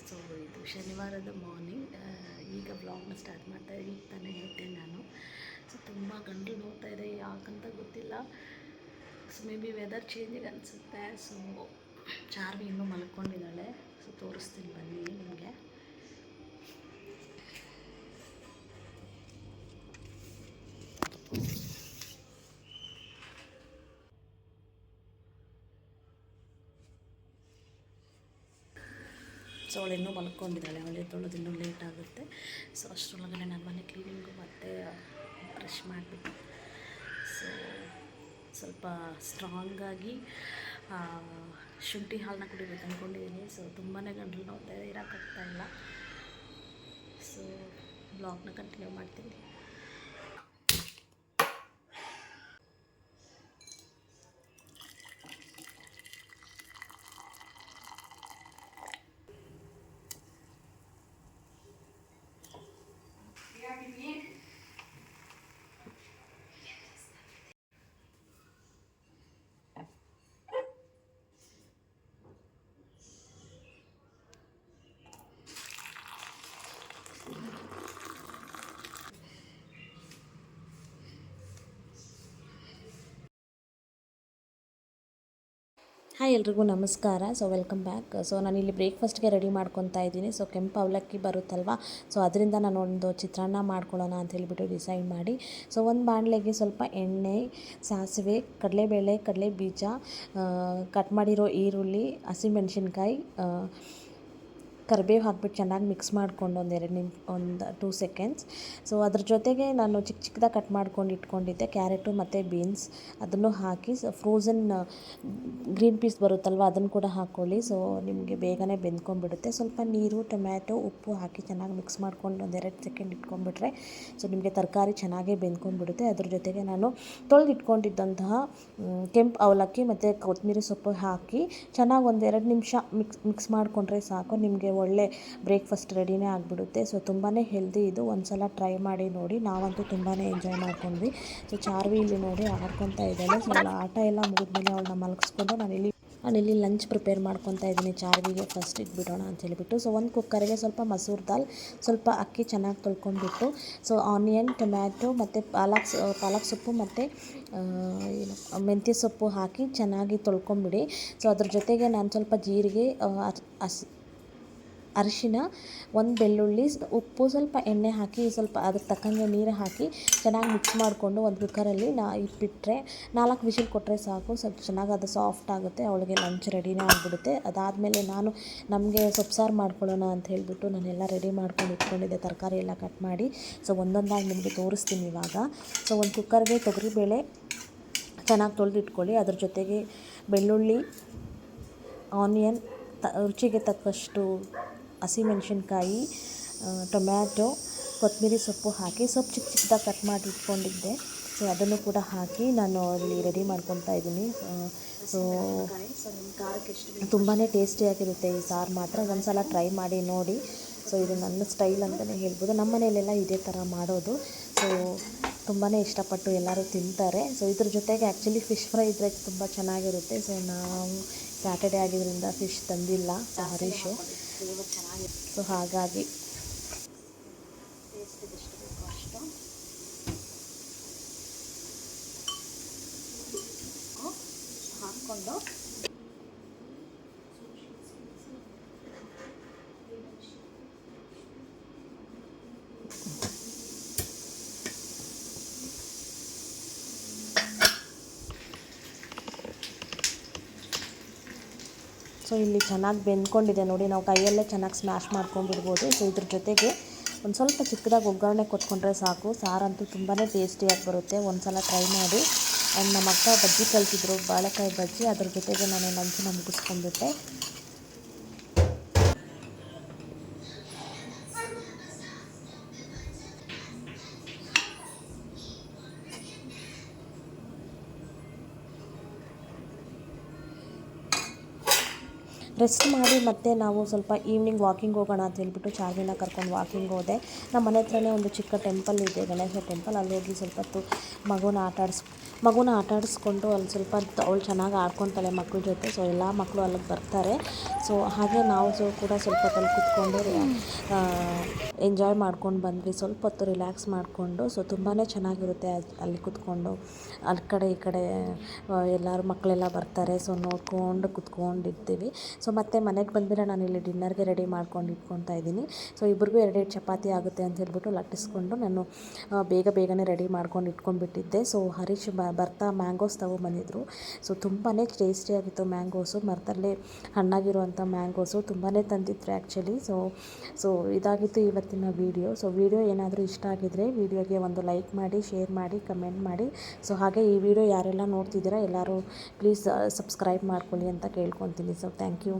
So ಇದು ಶನಿವಾರದ morning. ಈಗ ವ್ಲಾಗ್ನ ಸ್ಟಾರ್ಟ್ ಮಾಡ್ತಾಯಿದ್ದೆ. ಈಗ ತಾನೇ ಹೇಳ್ತೆ ನಾನು. ಸೊ ತುಂಬ ಗಂಟಲು ನೋಡ್ತಾ ಇದೆ, ಯಾಕಂತ ಗೊತ್ತಿಲ್ಲ. ಸೊ ಮೇ ಬಿ ವೆದರ್ ಚೇಂಜಿಗೆ ಅನಿಸುತ್ತೆ. ಸೊ ಚಾರ್ವಿ ಇನ್ನೂ ಮಲ್ಕೊಂಡಿದ್ದಾಳೆ. ಸೊ ತೋರಿಸ್ತೀನಿ ಬನ್ನಿ ನಿಮಗೆ. ಸೊ ಅವಳು ಇನ್ನೂ ಮಲ್ಕೊಂಡಿದ್ದಾಳೆ. ಅವಳು ಎದ್ದೊಳೋದು ಇನ್ನೂ ಲೇಟ್ ಆಗುತ್ತೆ. ಸೊ ಅಷ್ಟರೊಳಗಡೆ ನಾನು ಮನೆ ಕ್ಲೀನಿಂಗು ಮತ್ತು ಬ್ರಷ್ ಮಾಡಿಬಿಟ್ಟು ಸೊ ಸ್ವಲ್ಪ ಸ್ಟ್ರಾಂಗಾಗಿ ಶುಂಠಿ ಹಾಲನ್ನ ಕುಡಿಬೇಕು ಅಂದ್ಕೊಂಡಿದ್ದೀನಿ. ಸೊ ತುಂಬಾ ಗಂಟಲು ನೋಡ್ತಾ ಇದೆ, ಇರೋಕ್ಕಾಗ್ತಾಯಿಲ್ಲ. ಸೊ ಬ್ಲಾಗ್ನ ಕಂಟಿನ್ಯೂ ಮಾಡ್ತೀನಿ. ಹಾಯ್ ಎಲ್ರಿಗೂ ನಮಸ್ಕಾರ. So welcome back. ಸೊ ನಾನಿಲ್ಲಿ ಬ್ರೇಕ್ಫಾಸ್ಟ್ಗೆ ರೆಡಿ ಮಾಡ್ಕೊತಾ ಇದ್ದೀನಿ. ಸೊ ಕೆಂಪು ಅವಲಕ್ಕಿ ಬರುತ್ತಲ್ವ, ಸೊ ಅದರಿಂದ ನಾನು ಒಂದು ಚಿತ್ರಾನ್ನ ಮಾಡ್ಕೊಳ್ಳೋಣ ಅಂತ ಹೇಳಿಬಿಟ್ಟು ಡಿಸೈಡ್ ಮಾಡಿ, ಸೊ ಒಂದು ಬಾಣಲೆಗೆ ಸ್ವಲ್ಪ ಎಣ್ಣೆ, ಸಾಸಿವೆ, ಕಡಲೆಬೇಳೆ, ಕಡಲೆ ಬೀಜ, ಕಟ್ ಮಾಡಿರೋ ಈರುಳ್ಳಿ, ಹಸಿಮೆಣ್ಸಿನ್ಕಾಯಿ, ಕರಿಬೇವು ಹಾಕ್ಬಿಟ್ಟು ಚೆನ್ನಾಗಿ ಮಿಕ್ಸ್ ಮಾಡ್ಕೊಂಡು ಒಂದು 2 ಸೆಕೆಂಡ್ಸ್. ಸೊ ಅದ್ರ ಜೊತೆಗೆ ನಾನು ಚಿಕ್ಕ ಚಿಕ್ಕದಾಗಿ ಕಟ್ ಮಾಡ್ಕೊಂಡು ಇಟ್ಕೊಂಡಿದ್ದೆ ಕ್ಯಾರೆಟು ಮತ್ತು ಬೀನ್ಸ್, ಅದನ್ನು ಹಾಕಿ ಫ್ರೋಝನ್ ಗ್ರೀನ್ ಪೀಸ್ ಬರುತ್ತಲ್ವ ಅದನ್ನು ಕೂಡ ಹಾಕ್ಕೊಳ್ಳಿ. ಸೊ ನಿಮಗೆ ಬೇಗನೆ ಬೆಂದ್ಕೊಂಡ್ಬಿಡುತ್ತೆ. ಸ್ವಲ್ಪ ನೀರು, ಟೊಮ್ಯಾಟೊ, ಉಪ್ಪು ಹಾಕಿ ಚೆನ್ನಾಗಿ ಮಿಕ್ಸ್ ಮಾಡ್ಕೊಂಡು 2 ಸೆಕೆಂಡ್ ಇಟ್ಕೊಂಡ್ಬಿಟ್ರೆ ಸೊ ನಿಮಗೆ ತರಕಾರಿ ಚೆನ್ನಾಗೇ ಬೆಂದ್ಕೊಂಡ್ಬಿಡುತ್ತೆ. ಅದ್ರ ಜೊತೆಗೆ ನಾನು ತೊಳೆದಿಟ್ಕೊಂಡಿದ್ದಂತಹ ಕೆಂಪು ಅವಲಕ್ಕಿ ಮತ್ತು ಕೊತ್ತಂಬರಿ ಸೊಪ್ಪು ಹಾಕಿ ಚೆನ್ನಾಗಿ 2 ನಿಮಿಷ ಮಿಕ್ಸ್ ಮಾಡಿಕೊಂಡ್ರೆ ಸಾಕು. ನಿಮಗೆ ಒಳ್ಳೆ ಬ್ರೇಕ್ಫಾಸ್ಟ್ ರೆಡಿನೇ ಆಗಿಬಿಡುತ್ತೆ. ಸೊ ತುಂಬಾ ಹೆಲ್ದಿ ಇದು. ಒಂದು ಸಲ ಟ್ರೈ ಮಾಡಿ ನೋಡಿ. ನಾವಂತೂ ತುಂಬಾ ಎಂಜಾಯ್ ಮಾಡ್ಕೊಂಡ್ವಿ. ಸೊ ಚಾರ್ವಿ ಇಲ್ಲಿ ನೋಡಿ ಆಡ್ಕೊತಾ ಇದ್ದಾಳೆ. ಸೊ ಅವಳ ಆಟ ಎಲ್ಲ ಮುಗಿದ್ಮೇಲೆ ಅವಳನ್ನ ಮಲಗಿಸ್ಕೊಂಡು ನಾನಿಲ್ಲಿ ಲಂಚ್ ಪ್ರಿಪೇರ್ ಮಾಡ್ಕೊತಾ ಇದ್ದೀನಿ. ಚಾರ್ವಿಗೆ ಫಸ್ಟ್ ಇಟ್ಬಿಡೋಣ ಅಂತ ಹೇಳಿಬಿಟ್ಟು. ಸೊ ಒಂದು ಕುಕ್ಕರ್ಗೆ ಸ್ವಲ್ಪ ಮಸೂರ್ ದಾಲ್, ಸ್ವಲ್ಪ ಅಕ್ಕಿ ಚೆನ್ನಾಗಿ ತೊಳ್ಕೊಂಡ್ಬಿಟ್ಟು, ಸೊ ಆನಿಯನ್, ಟೊಮ್ಯಾಟೊ ಮತ್ತು ಪಾಲಕ್ ಸೊಪ್ಪು ಮತ್ತು ಮೆಂತ್ಯ ಸೊಪ್ಪು ಹಾಕಿ ಚೆನ್ನಾಗಿ ತೊಳ್ಕೊಂಬಿಡಿ. ಸೊ ಅದ್ರ ಜೊತೆಗೆ ನಾನು ಸ್ವಲ್ಪ ಜೀರಿಗೆ, ಅರಿಶಿನ, 1 ಬೆಳ್ಳುಳ್ಳಿ, ಉಪ್ಪು, ಸ್ವಲ್ಪ ಎಣ್ಣೆ ಹಾಕಿ ಸ್ವಲ್ಪ ಅದಕ್ಕೆ ತಕ್ಕಂಗೆ ನೀರು ಹಾಕಿ ಚೆನ್ನಾಗಿ ಮಿಕ್ಸ್ ಮಾಡಿಕೊಂಡು ಒಂದು ಕುಕ್ಕರಲ್ಲಿ ಇಟ್ಬಿಟ್ರೆ 4 ವಿಷಲ್ ಕೊಟ್ಟರೆ ಸಾಕು. ಸ್ವಲ್ಪ ಚೆನ್ನಾಗಿ ಅದು ಸಾಫ್ಟ್ ಆಗುತ್ತೆ. ಅವಳಿಗೆ ಲಂಚ್ ರೆಡಿನೇ ಆಗಿಬಿಡುತ್ತೆ. ಅದಾದಮೇಲೆ ನಮಗೆ ಸೊಪ್ಪು ಸಾರು ಮಾಡ್ಕೊಳ್ಳೋಣ ಅಂತ ಹೇಳಿಬಿಟ್ಟು ನಾನೆಲ್ಲ ರೆಡಿ ಮಾಡ್ಕೊಂಡು ಇಟ್ಕೊಂಡಿದ್ದೆ, ತರಕಾರಿ ಎಲ್ಲ ಕಟ್ ಮಾಡಿ. ಸೊ ಒಂದೊಂದಾಗಿ ನಿಮಗೆ ತೋರಿಸ್ತೀನಿ ಇವಾಗ. ಸೊ ಒಂದು ಕುಕ್ಕರ್ಗೆ ತೊಗರಿಬೇಳೆ ಚೆನ್ನಾಗಿ ತೊಳೆದಿಟ್ಕೊಳ್ಳಿ. ಅದ್ರ ಜೊತೆಗೆ ಬೆಳ್ಳುಳ್ಳಿ, ಆನಿಯನ್, ರುಚಿಗೆ ತಕ್ಕಷ್ಟು ಹಸಿಮೆಣ್ಸಿನ್ಕಾಯಿ, ಟೊಮ್ಯಾಟೊ, ಕೊತ್ತಂಬರಿ ಸೊಪ್ಪು ಹಾಕಿ ಚಿಕ್ಕ ಚಿಕ್ಕದಾಗಿ ಕಟ್ ಮಾಡಿ ಇಟ್ಕೊಂಡಿದ್ದೆ. ಸೊ ಅದನ್ನು ಕೂಡ ಹಾಕಿ ನಾನು ಇಲ್ಲಿ ರೆಡಿ ಮಾಡ್ಕೊತಾ ಇದ್ದೀನಿ. ಸೊ ತುಂಬಾ ಟೇಸ್ಟಿಯಾಗಿರುತ್ತೆ ಈ ಸಾರು ಮಾತ್ರ. ಒಂದು ಸಲ ಟ್ರೈ ಮಾಡಿ ನೋಡಿ. ಸೊ ಇದು ನನ್ನ ಸ್ಟೈಲ್ ಅಂತಲೇ ಹೇಳ್ಬೋದು. ನಮ್ಮ ಮನೆಯಲ್ಲೆಲ್ಲ ಇದೇ ಥರ ಮಾಡೋದು. ಸೊ ತುಂಬಾ ಇಷ್ಟಪಟ್ಟು ಎಲ್ಲರೂ ತಿಂತಾರೆ. ಸೊ ಇದ್ರ ಜೊತೆಗೆ ಆ್ಯಕ್ಚುಲಿ ಫಿಶ್ ಫ್ರೈ ಇದ್ದರೆ ತುಂಬ ಚೆನ್ನಾಗಿರುತ್ತೆ. ಸೊ ನಾವು ಸ್ಯಾಟರ್ಡೇ ಆಗಿದ್ದರಿಂದ ಫಿಶ್ ತಂದಿಲ್ಲ. ಸೊ ಹರೀಶು, ಸೊ ಹಾಗಾಗಿ ಟೇಸ್ಟಿಗೆ ಎಷ್ಟು ಬೇಕೋ ಅಷ್ಟು ಹಾಕ್ಕೊಂಡು ಸೊ ಇಲ್ಲಿ ಚೆನ್ನಾಗಿ ಬೆಂದ್ಕೊಂಡಿದೆ ನೋಡಿ. ನಾವು ಕೈಯಲ್ಲೇ ಚೆನ್ನಾಗಿ ಸ್ಮ್ಯಾಶ್ ಮಾಡ್ಕೊಂಡ್ಬಿಡ್ಬೋದು. ಸೊ ಇದ್ರ ಜೊತೆಗೆ ಒಂದು ಸ್ವಲ್ಪ ಚಿಕ್ಕದಾಗಿ ಒಗ್ಗರಣೆ ಕೊಟ್ಕೊಂಡ್ರೆ ಸಾಕು. ಸಾರಂತೂ ತುಂಬಾ ಟೇಸ್ಟಿಯಾಗಿ ಬರುತ್ತೆ. ಒಂದು ಸಲ ಟ್ರೈ ಮಾಡಿ. ಆ್ಯಂಡ್ ನಮ್ಮ ಅಕ್ಕ ಬಜ್ಜಿ ಕಲಿಸಿದ್ರು, ಬಾಳೆಕಾಯಿ ಬಜ್ಜಿ. ಅದ್ರ ಜೊತೆಗೆ ನಾನು ಲಂಚನ್ನ ಮುಗಿಸ್ಕೊಂಡ್ಬಿಟ್ಟೆ. ರೆಸ್ಟ್ ಮಾಡಿ ಮತ್ತೆ ನಾವು ಸ್ವಲ್ಪ ಈವ್ನಿಂಗ್ ವಾಕಿಂಗ್ ಹೋಗೋಣ ಅಂತ ಹೇಳ್ಬಿಟ್ಟು ಚಾರ್ವಿನ ಕರ್ಕೊಂಡು ವಾಕಿಂಗ್ ಹೋದೆ. ನಮ್ಮ ಮನೆ ಹತ್ರನೇ ಒಂದು ಚಿಕ್ಕ ಟೆಂಪಲ್ ಇದೆ, ಗಣೇಶ ಟೆಂಪಲ್. ಅಲ್ಲಿ ಹೋಗಿ ಸ್ವಲ್ಪ ಹೊತ್ತು ಮಗುನ ಆಟ ಆಡಿಸ್ಕೊಂಡು ಅಲ್ಲಿ ಸ್ವಲ್ಪ ಅವಳು ಚೆನ್ನಾಗಿ ಆಡ್ಕೊತಾಳೆ ಮಕ್ಕಳ ಜೊತೆ. ಸೊ ಎಲ್ಲ ಮಕ್ಕಳು ಅಲ್ಲಿಗೆ ಬರ್ತಾರೆ. ಸೊ ಹಾಗೆ ನಾವು ಕೂಡ ಸ್ವಲ್ಪ ಹೊತ್ತಲ್ಲಿ ಕೂತ್ಕೊಂಡು ಎಂಜಾಯ್ ಮಾಡ್ಕೊಂಡು ಬಂದ್ವಿ. ಸ್ವಲ್ಪ ಹೊತ್ತು ರಿಲ್ಯಾಕ್ಸ್ ಮಾಡಿಕೊಂಡು. ಸೊ ತುಂಬಾ ಚೆನ್ನಾಗಿರುತ್ತೆ ಅಲ್ಲಿ ಕೂತ್ಕೊಂಡು. ಅಲ್ಲಿ ಕಡೆ ಈ ಕಡೆ ಎಲ್ಲರೂ ಮಕ್ಕಳೆಲ್ಲ ಬರ್ತಾರೆ. ಸೊ ನೋಡ್ಕೊಂಡು ಕೂತ್ಕೊಂಡಿರ್ತೀವಿ. ಸೊ ಮತ್ತೆ ಮನೆಗೆ ಬಂದರೆ ನಾನು ಇಲ್ಲಿ ಡಿನ್ನರ್ಗೆ ರೆಡಿ ಮಾಡ್ಕೊಂಡು ಇಟ್ಕೊತಾ ಇದ್ದೀನಿ. ಸೊ ಇಬ್ರಿಗೂ 2 ಚಪಾತಿ ಆಗುತ್ತೆ ಅಂತ ಹೇಳ್ಬಿಟ್ಟು ಲಟ್ಟಿಸ್ಕೊಂಡು ನಾನು ಬೇಗನೆ ರೆಡಿ ಮಾಡ್ಕೊಂಡು ಇಟ್ಕೊಂಡ್ಬಿಟ್ಟಿದ್ದೆ. ಸೊ ಹರೀಶ್ ಬರ್ತಾ ಮ್ಯಾಂಗೋಸ್ ತೊಗೊಂಬಂದಿದ್ರು. ಸೊ ತುಂಬಾ ಟೇಸ್ಟಿಯಾಗಿತ್ತು ಮ್ಯಾಂಗೋಸು. ಮರದಲ್ಲೇ ಹಣ್ಣಾಗಿರುವಂಥ ಮ್ಯಾಂಗೋಸು ತುಂಬಾ ತಂದಿದ್ರು ಆ್ಯಕ್ಚುಲಿ. ಸೊ ಇದಾಗಿತ್ತು ಇವತ್ತಿನ ವೀಡಿಯೋ. ಸೊ ವಿಡಿಯೋ ಏನಾದರೂ ಇಷ್ಟ ಆಗಿದರೆ ವಿಡಿಯೋಗೆ ಒಂದು ಲೈಕ್ ಮಾಡಿ, ಶೇರ್ ಮಾಡಿ, ಕಮೆಂಟ್ ಮಾಡಿ. ಸೊ ಹಾಗೆ ಈ ವಿಡಿಯೋ ಯಾರೆಲ್ಲ ನೋಡ್ತಿದ್ದೀರಾ ಎಲ್ಲರೂ ಪ್ಲೀಸ್ ಸಬ್ಸ್ಕ್ರೈಬ್ ಮಾಡ್ಕೊಳ್ಳಿ ಅಂತ ಕೇಳ್ಕೊತೀನಿ. So thank you.